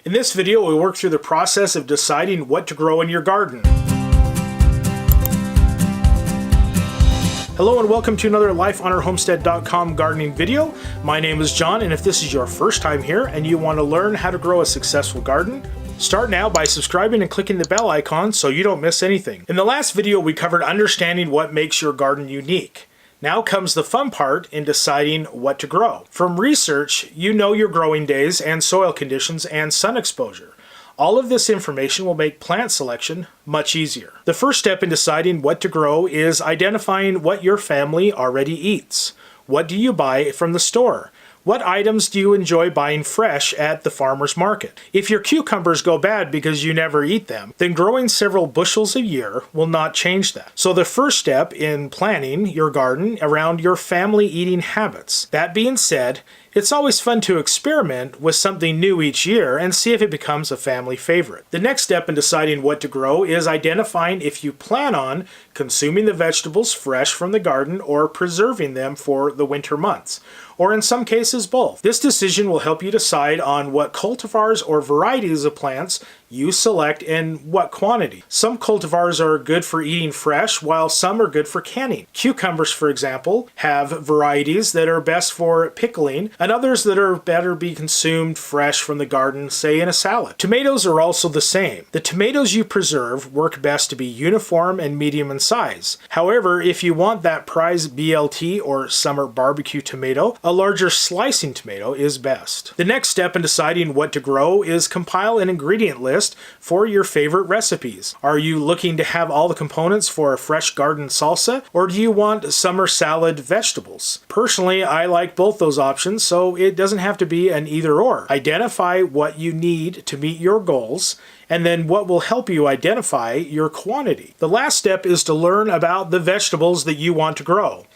In this video, we'll work through the process of deciding what to grow in your garden. Hello and welcome to another lifeonourhomestead.com gardening video. My name is John, and if this is your first time here and you want to learn how to grow a successful garden, start now by subscribing and clicking the bell icon so you don't miss anything. In the last video, we covered understanding what makes your garden unique. Now comes the fun part in deciding what to grow. From research, you know your growing days and soil conditions and sun exposure. All of this information will make plant selection much easier. The first step in deciding what to grow is identifying what your family already eats. What do you buy from the store? What items do you enjoy buying fresh at the farmer's market? If your cucumbers go bad because you never eat them, then growing several bushels a year will not change that. So the first step in planning your garden around your family eating habits. That being said, it's always fun to experiment with something new each year and see if it becomes a family favorite. The next step in deciding what to grow is identifying if you plan on consuming the vegetables fresh from the garden or preserving them for the winter months, or in some cases both. This decision will help you decide on what cultivars or varieties of plants you select and what quantity. Some cultivars are good for eating fresh, while some are good for canning. Cucumbers, for example, have varieties that are best for pickling, and others that are better be consumed fresh from the garden, say in a salad. Tomatoes are also the same. The tomatoes you preserve work best to be uniform and medium in size. However, if you want that prize BLT or summer barbecue tomato, a larger slicing tomato is best. The next step in deciding what to grow is compile an ingredient list for your favorite recipes. Are you looking to have all the components for a fresh garden salsa, or do you want summer salad vegetables? Personally, I like both those options, so it doesn't have to be an either or. Identify what you need to meet your goals, and then what will help you identify your quantity. The last step is to learn about the vegetables that you want to grow.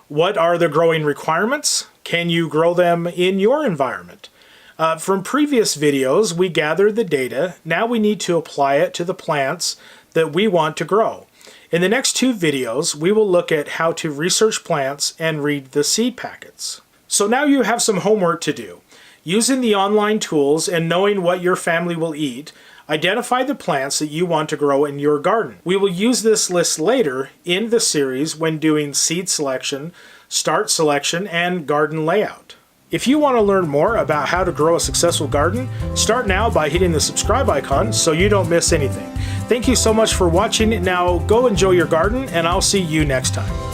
What are the growing requirements? Can you grow them in your environment? From previous videos, we gathered the data. Now we need to apply it to the plants that we want to grow. In the next two videos, we will look at how to research plants and read the seed packets. So now you have some homework to do. Using the online tools and knowing what your family will eat, identify the plants that you want to grow in your garden. We will use this list later in the series when doing seed selection, start selection, and garden layout. If you want to learn more about how to grow a successful garden, start now by hitting the subscribe icon so you don't miss anything. Thank you so much for watching. Now go enjoy your garden, and I'll see you next time.